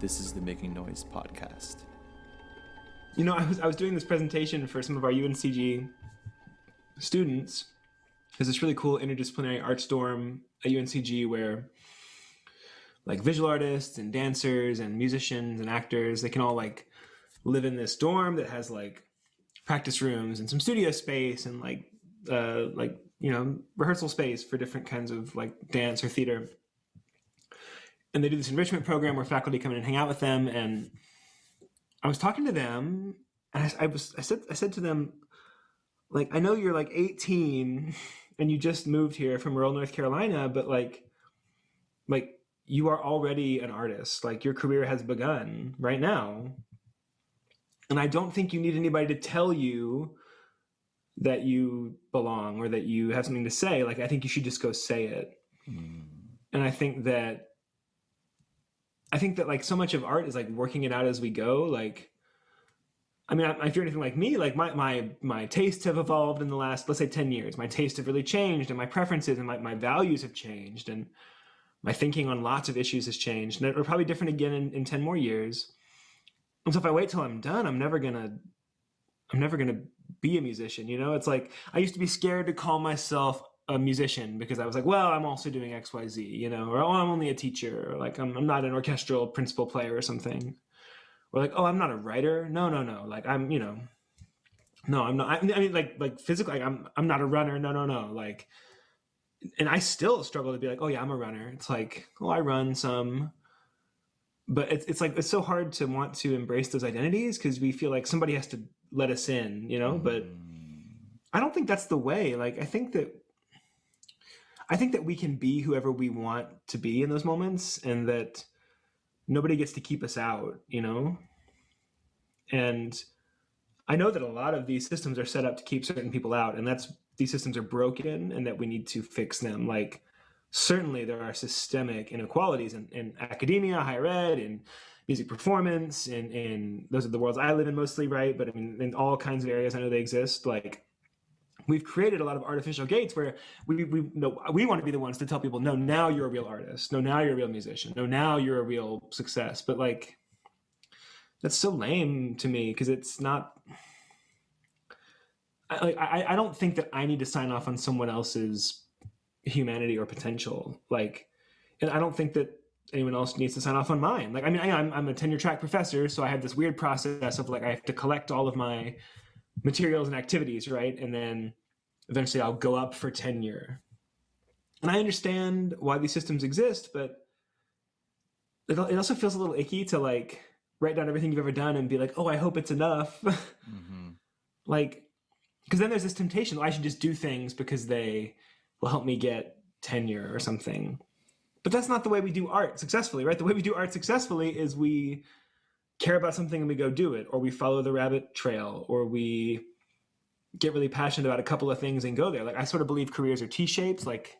This is the Making Noise podcast. You know, I was doing this presentation for some of our UNCG students. There's this really cool interdisciplinary arts dorm at UNCG where like visual artists and dancers and musicians and actors, they can all like live in this dorm that has like practice rooms and some studio space and rehearsal space for different kinds of like dance or theater. And they do this enrichment program where faculty come in and hang out with them. And I was talking to them, and I said to them, like, I know you're like 18 and you just moved here from rural North Carolina, but like you are already an artist. Like your career has begun right now. And I don't think you need anybody to tell you that you belong or that you have something to say. Like, I think you should just go say it. And I think that like so much of art is like working it out as we go. Like, I mean, if you're anything like me, like my tastes have evolved in the last, let's say 10 years. My tastes have really changed, and my preferences and my values have changed, and my thinking on lots of issues has changed. And it'll probably different again in 10 more years. And so if I wait till I'm done, I'm never gonna be a musician. You know, it's like I used to be scared to call myself a musician because I was like, well, I'm also doing X, Y, Z, you know, or oh, I'm only a teacher, or like I'm not an orchestral principal player or something, or like, oh, I'm not a writer. No, like I'm, you know, no, I'm not. I mean, like physically, like, I'm not a runner. No, like, and I still struggle to be like, oh yeah, I'm a runner. It's like, oh, I run some. But it's like, it's so hard to want to embrace those identities because we feel like somebody has to let us in, you know, but I don't think that's the way. Like, I think that we can be whoever we want to be in those moments, and that nobody gets to keep us out, you know? And I know that a lot of these systems are set up to keep certain people out, and these systems are broken and that we need to fix them. Like, certainly there are systemic inequalities in academia, higher ed, in music performance, in those are the worlds I live in mostly, right? But I mean, in all kinds of areas, I know they exist. Like, we've created a lot of artificial gates where we want to be the ones to tell people, no, now you're a real artist. No, now you're a real musician. No, now you're a real success. But like, that's so lame to me because it's not. I don't think that I need to sign off on someone else's humanity or potential. Like, and I don't think that anyone else needs to sign off on mine. Like, I mean, I'm a tenure track professor, so I have this weird process of like I have to collect all of my materials and activities, right? And then eventually I'll go up for tenure. And I understand why these systems exist, but it also feels a little icky to like write down everything you've ever done and be like, oh, I hope it's enough. Like, because then there's this temptation, I should just do things because they will help me get tenure or something. But that's not the way we do art successfully, right? The way we do art successfully is we care about something and we go do it, or we follow the rabbit trail, or we get really passionate about a couple of things and go there. Like, I sort of believe careers are T-shapes. Like,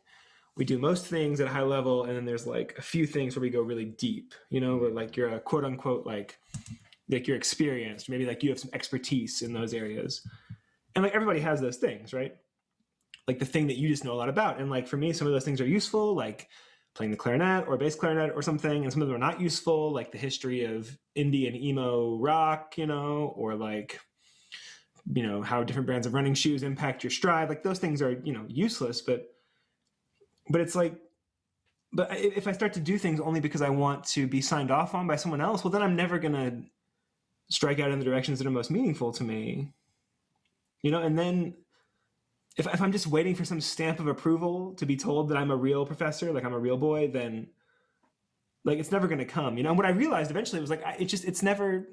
we do most things at a high level, and then there's like a few things where we go really deep, you know, where like you're a quote unquote, like you're experienced, maybe like you have some expertise in those areas. And like everybody has those things, right? Like the thing that you just know a lot about. And like for me, some of those things are useful, like playing the clarinet or bass clarinet or something, and some of them are not useful, like the history of indie and emo rock, you know, or like, you know, how different brands of running shoes impact your stride. Like those things are, you know, useless, but it's like, but if I start to do things only because I want to be signed off on by someone else, well, then I'm never going to strike out in the directions that are most meaningful to me, you know? And then if I'm just waiting for some stamp of approval to be told that I'm a real professor, like I'm a real boy, then like it's never going to come, you know? And what I realized eventually was like, it's never,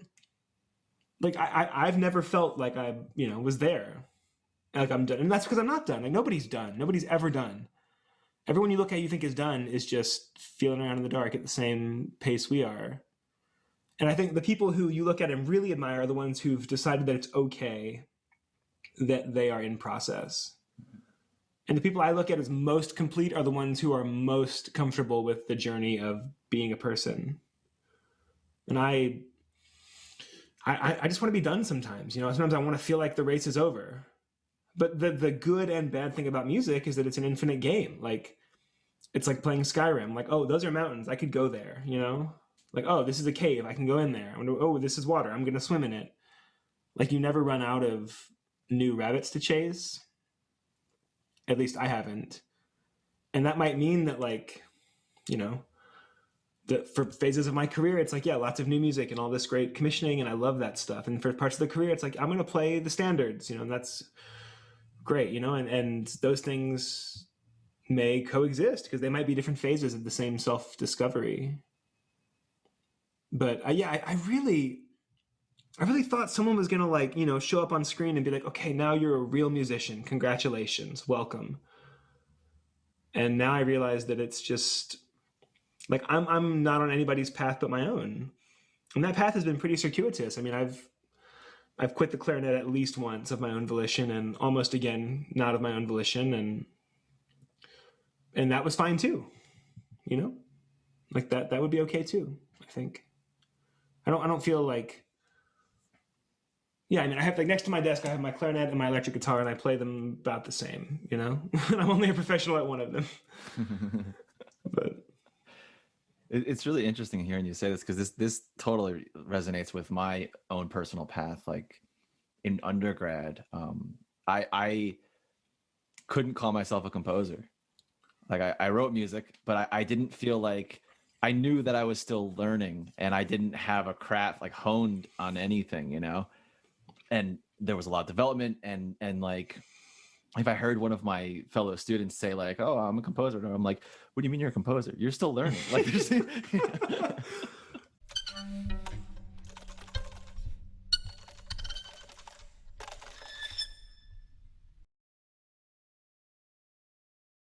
like I've never felt like I, you know, was there, like I'm done. And that's because I'm not done. Like nobody's done. Nobody's ever done. Everyone you look at you think is done is just feeling around in the dark at the same pace we are. And I think the people who you look at and really admire are the ones who've decided that it's okay that they are in process. And the people I look at as most complete are the ones who are most comfortable with the journey of being a person. And I just want to be done sometimes, you know, sometimes I want to feel like the race is over. But the good and bad thing about music is that it's an infinite game. Like, it's like playing Skyrim. Like, oh, those are mountains. I could go there, you know? Like, oh, this is a cave. I can go in there. Oh, this is water. I'm going to swim in it. Like, you never run out of new rabbits to chase. At least I haven't. And that might mean that, like, you know, for phases of my career, it's like, yeah, lots of new music and all this great commissioning, and I love that stuff. And for parts of the career, it's like, I'm going to play the standards, you know, and that's great, you know, and those things may coexist because they might be different phases of the same self-discovery. But I really thought someone was going to, like, you know, show up on screen and be like, okay, now you're a real musician. Congratulations. Welcome. And now I realize that it's just like, I'm not on anybody's path but my own. And that path has been pretty circuitous. I mean, I've quit the clarinet at least once of my own volition, and almost again not of my own volition, and that was fine too. You know? Like that would be okay too, I think. I don't feel like, yeah, I mean, I have, like, next to my desk, I have my clarinet and my electric guitar, and I play them about the same, you know? And I'm only a professional at one of them. But it's really interesting hearing you say this, because this totally resonates with my own personal path. Like in undergrad, I couldn't call myself a composer. Like I wrote music, but I didn't feel like, I knew that I was still learning, and I didn't have a craft like honed on anything, you know? And there was a lot of development, and like, if I heard one of my fellow students say like, oh, I'm a composer, I'm like, what do you mean you're a composer? You're still learning. Like,